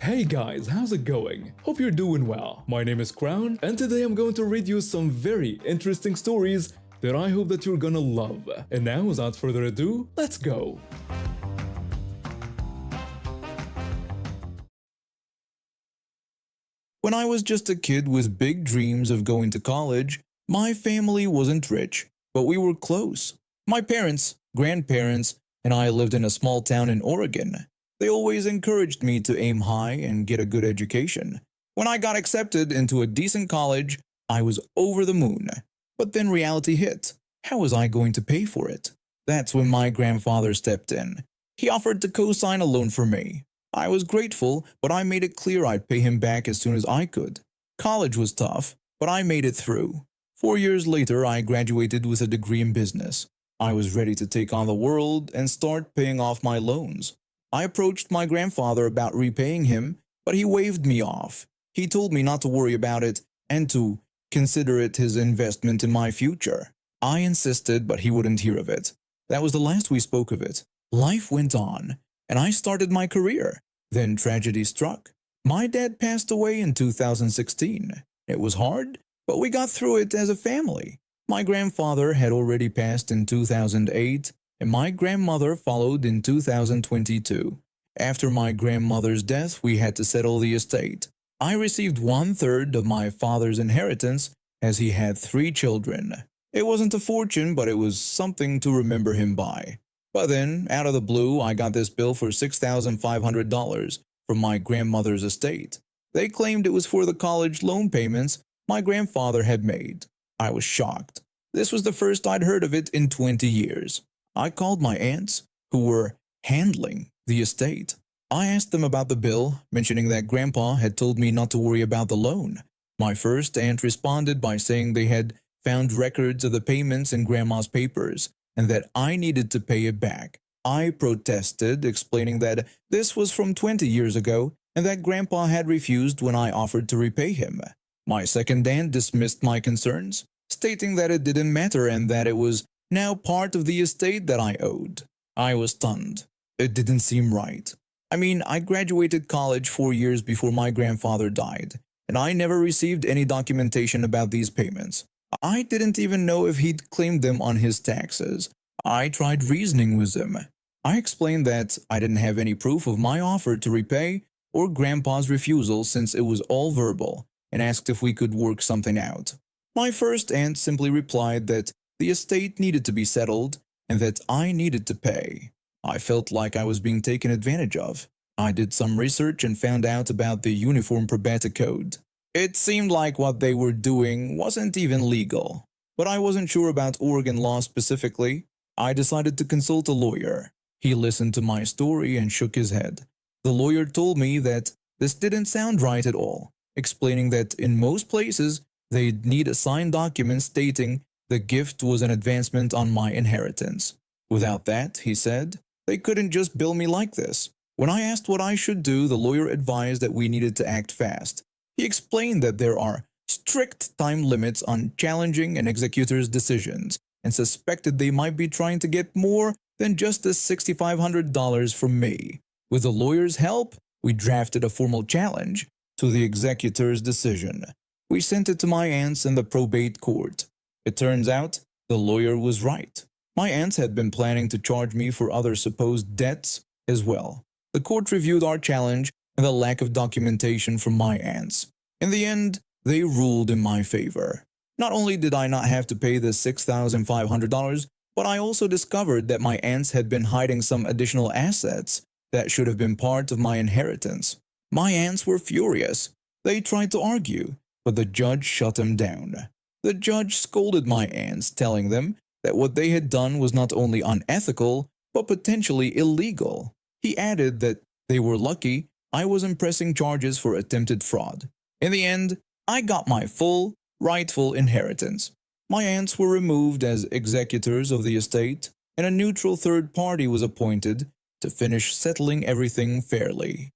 Hey guys, how's it going? Hope you're doing well. My name is Crown, and today I'm going to read you some very interesting stories that I hope that you're gonna love. And now, without further ado, let's go! When I was just a kid with big dreams of going to college, my family wasn't rich, but we were close. My parents, grandparents, and I lived in a small town in Oregon. They always encouraged me to aim high and get a good education. When I got accepted into a decent college, I was over the moon. But then reality hit. How was I going to pay for it? That's when my grandfather stepped in. He offered to co-sign a loan for me. I was grateful, but I made it clear I'd pay him back as soon as I could. College was tough, but I made it through. 4 years later, I graduated with a degree in business. I was ready to take on the world and start paying off my loans. I approached my grandfather about repaying him, but he waved me off. He told me not to worry about it and to consider it his investment in my future. I insisted, but he wouldn't hear of it. That was the last we spoke of it. Life went on, and I started my career. Then tragedy struck. My dad passed away in 2016. It was hard, but we got through it as a family. My grandfather had already passed in 2008, and my grandmother followed in 2022. After my grandmother's death, we had to settle the estate. I received 1/3 of my father's inheritance as he had 3 children. It wasn't a fortune, but it was something to remember him by. But then, out of the blue, I got this bill for $6,500 from my grandmother's estate. They claimed it was for the college loan payments my grandfather had made. I was shocked. This was the first I'd heard of it in 20 years. I called my aunts, who were handling the estate. I asked them about the bill, mentioning that Grandpa had told me not to worry about the loan. My first aunt responded by saying they had found records of the payments in Grandma's papers, and that I needed to pay it back. I protested, explaining that this was from 20 years ago, and that Grandpa had refused when I offered to repay him. My second aunt dismissed my concerns, stating that it didn't matter and that it was now part of the estate that I owed. I was stunned. It didn't seem right. I mean, I graduated college 4 years before my grandfather died, and I never received any documentation about these payments. I didn't even know if he'd claimed them on his taxes. I tried reasoning with him. I explained that I didn't have any proof of my offer to repay or Grandpa's refusal since it was all verbal, and asked if we could work something out. My first aunt simply replied that the estate needed to be settled and that I needed to pay. I felt like I was being taken advantage of. I did some research and found out about the Uniform Probate Code. It seemed like what they were doing wasn't even legal, but I wasn't sure about Oregon law specifically. I decided to consult a lawyer. He listened to my story and shook his head. The lawyer told me that this didn't sound right at all, explaining that in most places they'd need a signed document stating the gift was an advancement on my inheritance. Without that, he said, they couldn't just bill me like this. When I asked what I should do, the lawyer advised that we needed to act fast. He explained that there are strict time limits on challenging an executor's decisions and suspected they might be trying to get more than just the $6,500 from me. With the lawyer's help, we drafted a formal challenge to the executor's decision. We sent it to my aunts in the probate court. It turns out the lawyer was right. My aunts had been planning to charge me for other supposed debts as well. The court reviewed our challenge and the lack of documentation from my aunts. In the end, they ruled in my favor. Not only did I not have to pay the $6,500, but I also discovered that my aunts had been hiding some additional assets that should have been part of my inheritance. My aunts were furious. They tried to argue, but the judge shut them down. The judge scolded my aunts, telling them that what they had done was not only unethical, but potentially illegal. He added that they were lucky I wasn't pressing charges for attempted fraud. In the end, I got my full, rightful inheritance. My aunts were removed as executors of the estate, and a neutral third party was appointed to finish settling everything fairly.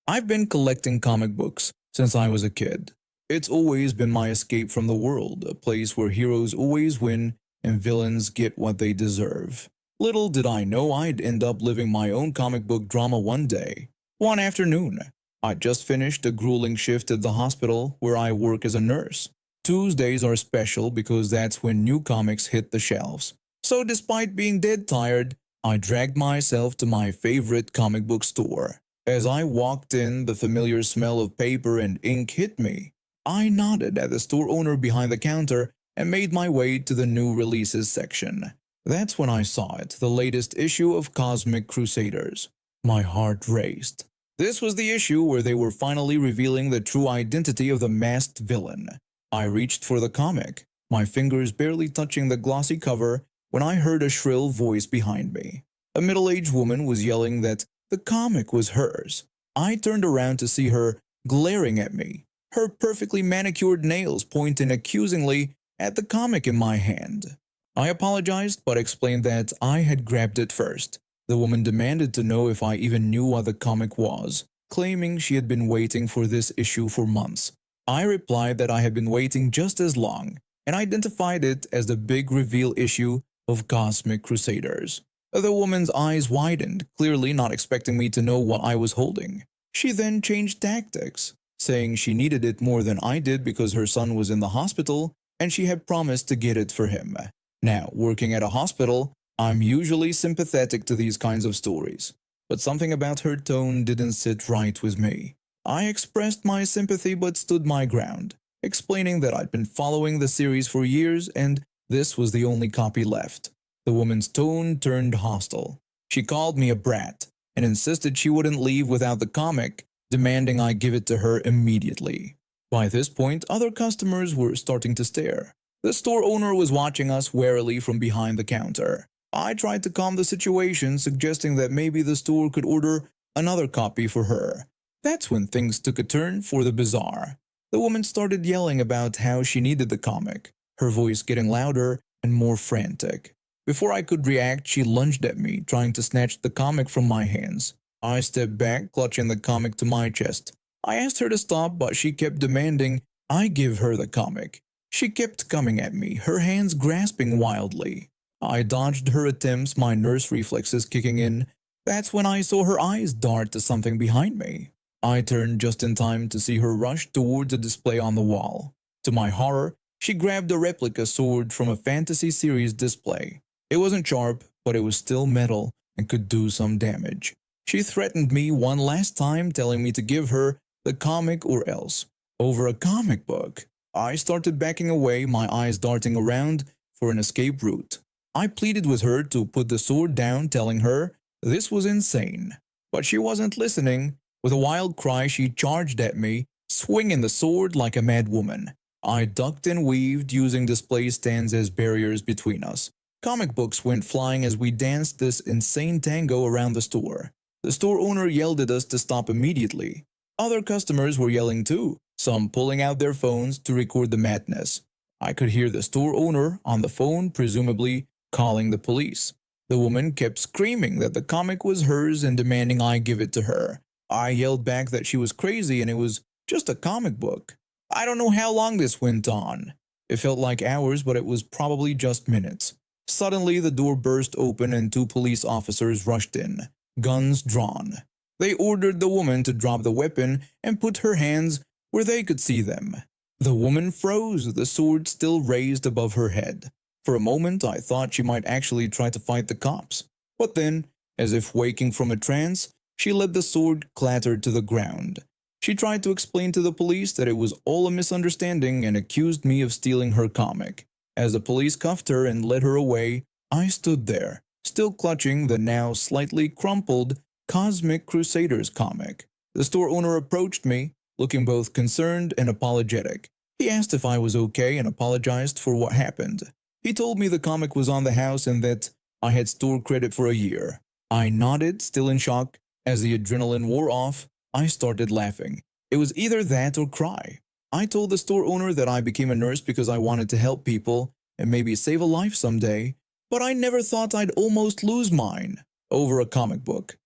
I've been collecting comic books since I was a kid. It's always been my escape from the world, a place where heroes always win and villains get what they deserve. Little did I know I'd end up living my own comic book drama one day. One afternoon, I just finished a grueling shift at the hospital where I work as a nurse. Tuesdays are special because that's when new comics hit the shelves. So despite being dead tired, I dragged myself to my favorite comic book store. As I walked in, the familiar smell of paper and ink hit me. I nodded at the store owner behind the counter and made my way to the new releases section. That's when I saw it, the latest issue of Cosmic Crusaders. My heart raced. This was the issue where they were finally revealing the true identity of the masked villain. I reached for the comic, my fingers barely touching the glossy cover when I heard a shrill voice behind me. A middle-aged woman was yelling that the comic was hers. I turned around to see her glaring at me, her perfectly manicured nails pointing accusingly at the comic in my hand. I apologized but explained that I had grabbed it first. The woman demanded to know if I even knew what the comic was, claiming she had been waiting for this issue for months. I replied that I had been waiting just as long and identified it as the big reveal issue of Cosmic Crusaders. The woman's eyes widened, clearly not expecting me to know what I was holding. She then changed tactics, saying she needed it more than I did because her son was in the hospital and she had promised to get it for him. Now, working at a hospital, I'm usually sympathetic to these kinds of stories, but something about her tone didn't sit right with me. I expressed my sympathy but stood my ground, explaining that I'd been following the series for years and this was the only copy left. The woman's tone turned hostile. She called me a brat and insisted she wouldn't leave without the comic, demanding I give it to her immediately. By this point, other customers were starting to stare. The store owner was watching us warily from behind the counter. I tried to calm the situation, suggesting that maybe the store could order another copy for her. That's when things took a turn for the bizarre. The woman started yelling about how she needed the comic, her voice getting louder and more frantic. Before I could react, she lunged at me, trying to snatch the comic from my hands. I stepped back, clutching the comic to my chest. I asked her to stop, but she kept demanding I give her the comic. She kept coming at me, her hands grasping wildly. I dodged her attempts, my nurse reflexes kicking in. That's when I saw her eyes dart to something behind me. I turned just in time to see her rush towards a display on the wall. To my horror, she grabbed a replica sword from a fantasy series display. It wasn't sharp, but it was still metal and could do some damage. She threatened me one last time, telling me to give her the comic or else. Over a comic book. I started backing away, my eyes darting around for an escape route. I pleaded with her to put the sword down, telling her this was insane. But she wasn't listening. With a wild cry, she charged at me, swinging the sword like a mad woman. I ducked and weaved, using display stands as barriers between us. Comic books went flying as we danced this insane tango around the store. The store owner yelled at us to stop immediately. Other customers were yelling too, some pulling out their phones to record the madness. I could hear the store owner on the phone, presumably calling the police. The woman kept screaming that the comic was hers and demanding I give it to her. I yelled back that she was crazy and it was just a comic book. I don't know how long this went on. It felt like hours, but it was probably just minutes. Suddenly, the door burst open and two police officers rushed in, guns drawn. They ordered the woman to drop the weapon and put her hands where they could see them. The woman froze, the sword still raised above her head. For a moment, I thought she might actually try to fight the cops. But then, as if waking from a trance, she let the sword clatter to the ground. She tried to explain to the police that it was all a misunderstanding and accused me of stealing her comic. As the police cuffed her and led her away, I stood there, still clutching the now slightly crumpled Cosmic Crusaders comic. The store owner approached me, looking both concerned and apologetic. He asked if I was okay and apologized for what happened. He told me the comic was on the house and that I had store credit for a year. I nodded, still in shock. As the adrenaline wore off, I started laughing. It was either that or cry. I told the store owner that I became a nurse because I wanted to help people and maybe save a life someday, but I never thought I'd almost lose mine over a comic book.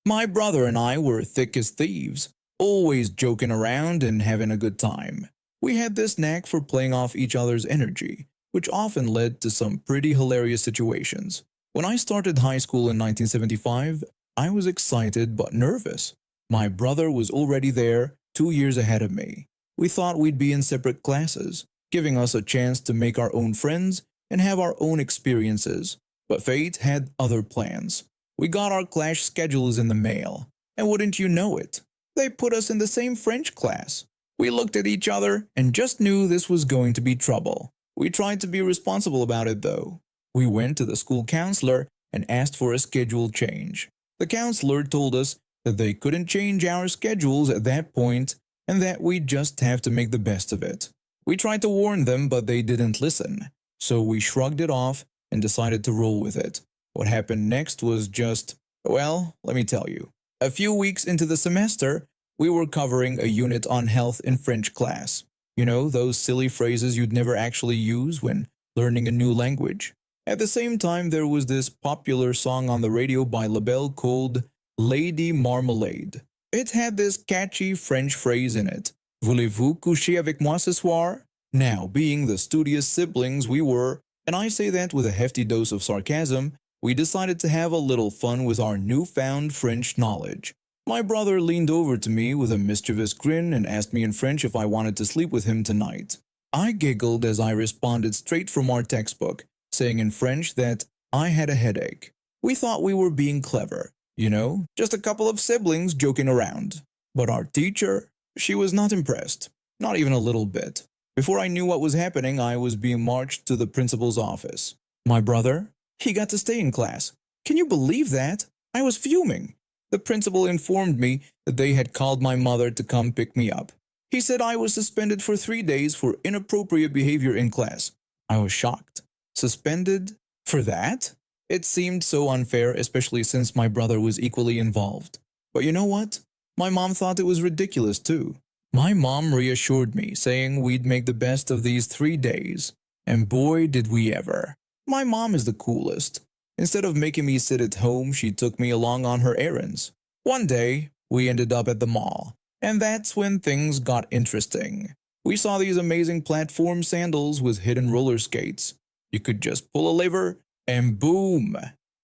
My brother and I were thick as thieves, always joking around and having a good time. We had this knack for playing off each other's energy, which often led to some pretty hilarious situations. When I started high school in 1975, I was excited but nervous. My brother was already there, 2 years ahead of me. We thought we'd be in separate classes, giving us a chance to make our own friends and have our own experiences. But fate had other plans. We got our class schedules in the mail, and wouldn't you know it, they put us in the same French class. We looked at each other and just knew this was going to be trouble. We tried to be responsible about it though. We went to the school counselor and asked for a schedule change. The counselor told us that they couldn't change our schedules at that point and that we'd just have to make the best of it. We tried to warn them, but they didn't listen. So we shrugged it off and decided to roll with it. What happened next was just, well, let me tell you. A few weeks into the semester, we were covering a unit on health in French class. You know, those silly phrases you'd never actually use when learning a new language. At the same time, there was this popular song on the radio by LaBelle called Lady Marmalade. It had this catchy French phrase in it. Voulez-vous coucher avec moi ce soir? Now, being the studious siblings we were, and I say that with a hefty dose of sarcasm, we decided to have a little fun with our newfound French knowledge. My brother leaned over to me with a mischievous grin and asked me in French if I wanted to sleep with him tonight. I giggled as I responded straight from our textbook, saying in French that I had a headache. We thought we were being clever, you know, just a couple of siblings joking around. But our teacher, she was not impressed, not even a little bit. Before I knew what was happening, I was being marched to the principal's office. My brother, he got to stay in class. Can you believe that? I was fuming. The principal informed me that they had called my mother to come pick me up. He said I was suspended for 3 days for inappropriate behavior in class. I was shocked. Suspended? For that? It seemed so unfair, especially since my brother was equally involved. But you know what? My mom thought it was ridiculous too. My mom reassured me, saying we'd make the best of these 3 days. And boy, did we ever. My mom is the coolest. Instead of making me sit at home, she took me along on her errands. One day, we ended up at the mall, and that's when things got interesting. We saw these amazing platform sandals with hidden roller skates. You could just pull a lever, and boom!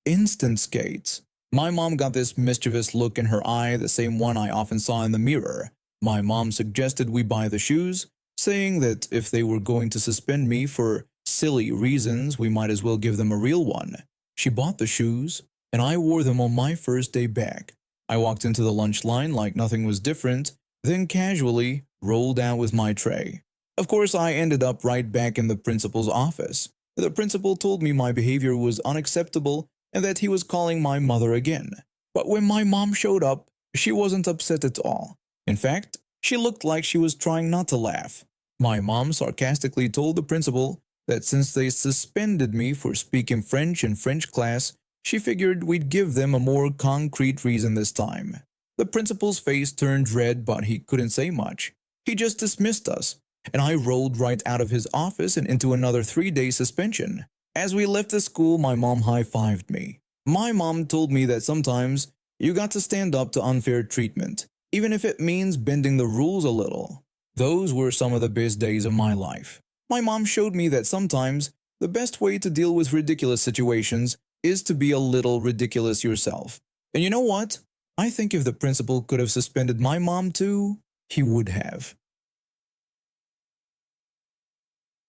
Instant skates. My mom got this mischievous look in her eye, the same one I often saw in the mirror. My mom suggested we buy the shoes, saying that if they were going to suspend me for silly reasons, we might as well give them a real one. She bought the shoes, and I wore them on my first day back. I walked into the lunch line like nothing was different, then casually rolled out with my tray. Of course, I ended up right back in the principal's office. The principal told me my behavior was unacceptable and that he was calling my mother again. But when my mom showed up, she wasn't upset at all. In fact, she looked like she was trying not to laugh. My mom sarcastically told the principal that since they suspended me for speaking French in French class, she figured we'd give them a more concrete reason this time. The principal's face turned red, but he couldn't say much. He just dismissed us, and I rolled right out of his office and into another 3-day suspension. As we left the school, my mom high-fived me. My mom told me that sometimes you got to stand up to unfair treatment, even if it means bending the rules a little. Those were some of the best days of my life. My mom showed me that sometimes the best way to deal with ridiculous situations is to be a little ridiculous yourself. And you know what? I think if the principal could have suspended my mom too, he would have.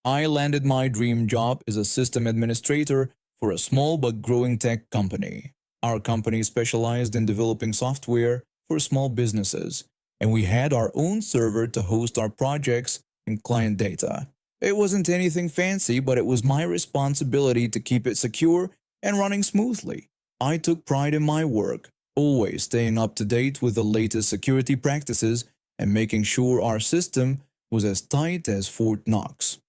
I landed my dream job as a system administrator for a small but growing tech company. Our company specialized in developing software for small businesses, and we had our own server to host our projects and client data. It wasn't anything fancy, but it was my responsibility to keep it secure and running smoothly. I took pride in my work, always staying up to date with the latest security practices and making sure our system was as tight as Fort Knox.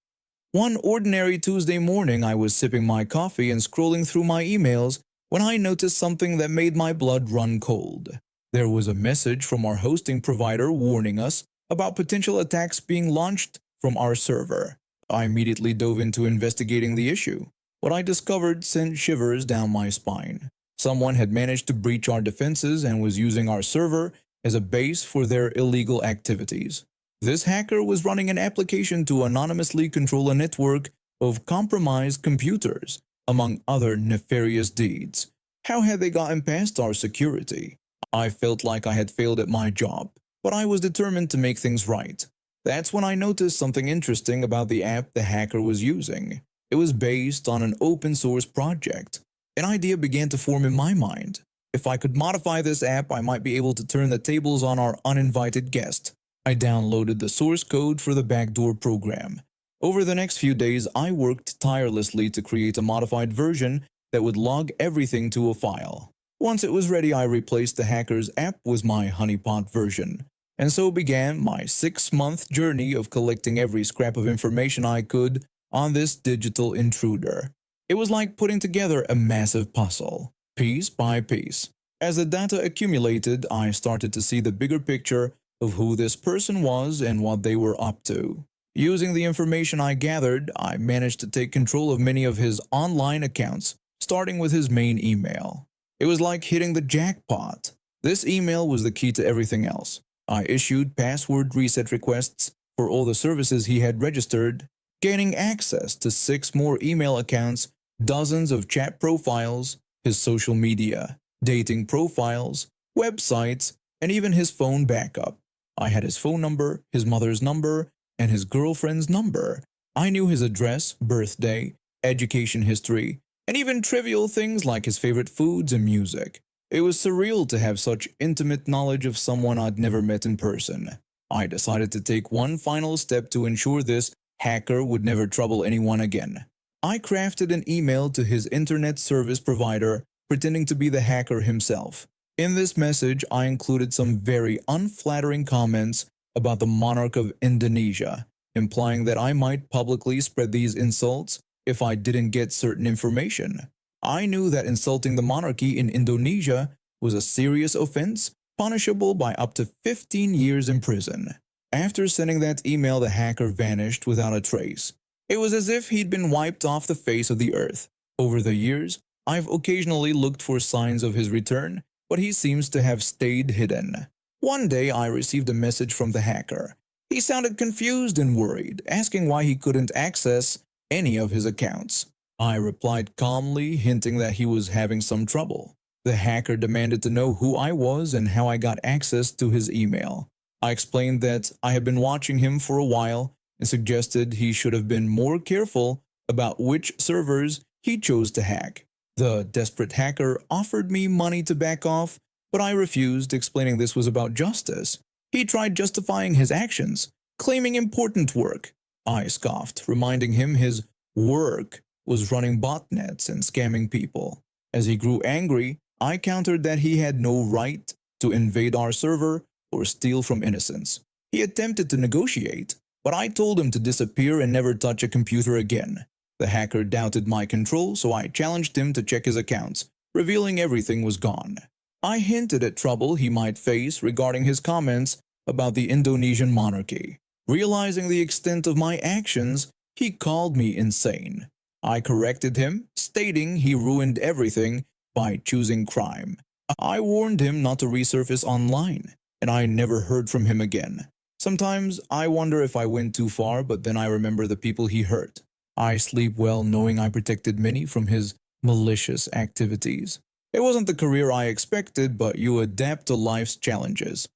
One ordinary Tuesday morning, I was sipping my coffee and scrolling through my emails when I noticed something that made my blood run cold. There was a message from our hosting provider warning us about potential attacks being launched from our server. I immediately dove into investigating the issue. What I discovered sent shivers down my spine. Someone had managed to breach our defenses and was using our server as a base for their illegal activities. This hacker was running an application to anonymously control a network of compromised computers, among other nefarious deeds. How had they gotten past our security? I felt like I had failed at my job, but I was determined to make things right. That's when I noticed something interesting about the app the hacker was using. It was based on an open source project. An idea began to form in my mind. If I could modify this app, I might be able to turn the tables on our uninvited guest. I downloaded the source code for the backdoor program. Over the next few days, I worked tirelessly to create a modified version that would log everything to a file. Once it was ready, I replaced the hacker's app with my honeypot version. And so began my 6-month journey of collecting every scrap of information I could on this digital intruder. It was like putting together a massive puzzle, piece by piece. As the data accumulated, I started to see the bigger picture of who this person was and what they were up to. Using the information I gathered, I managed to take control of many of his online accounts, starting with his main email. It was like hitting the jackpot. This email was the key to everything else. I issued password reset requests for all the services he had registered, gaining access to 6 more email accounts, dozens of chat profiles, his social media, dating profiles, websites, and even his phone backup. I had his phone number, his mother's number, and his girlfriend's number. I knew his address, birthday, education history, and even trivial things like his favorite foods and music. It was surreal to have such intimate knowledge of someone I'd never met in person. I decided to take one final step to ensure this hacker would never trouble anyone again. I crafted an email to his internet service provider, pretending to be the hacker himself. In this message, I included some very unflattering comments about the monarch of Indonesia, implying that I might publicly spread these insults if I didn't get certain information. I knew that insulting the monarchy in Indonesia was a serious offense, punishable by up to 15 years in prison. After sending that email, the hacker vanished without a trace. It was as if he'd been wiped off the face of the earth. Over the years, I've occasionally looked for signs of his return, but he seems to have stayed hidden. One day, I received a message from the hacker. He sounded confused and worried, asking why he couldn't access any of his accounts. I replied calmly, hinting that he was having some trouble. The hacker demanded to know who I was and how I got access to his email. I explained that I had been watching him for a while and suggested he should have been more careful about which servers he chose to hack. The desperate hacker offered me money to back off, but I refused, explaining this was about justice. He tried justifying his actions, claiming important work. I scoffed, reminding him his work was running botnets and scamming people. As he grew angry, I countered that he had no right to invade our server or steal from innocents. He attempted to negotiate, but I told him to disappear and never touch a computer again. The hacker doubted my control, so I challenged him to check his accounts, revealing everything was gone. I hinted at trouble he might face regarding his comments about the Indonesian monarchy. Realizing the extent of my actions, he called me insane. I corrected him, stating he ruined everything by choosing crime. I warned him not to resurface online, and I never heard from him again. Sometimes I wonder if I went too far, but then I remember the people he hurt. I sleep well knowing I protected many from his malicious activities. It wasn't the career I expected, but you adapt to life's challenges.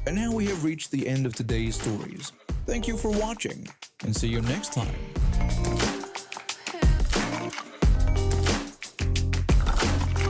And now we have reached the end of today's stories. Thank you for watching, and see you next time.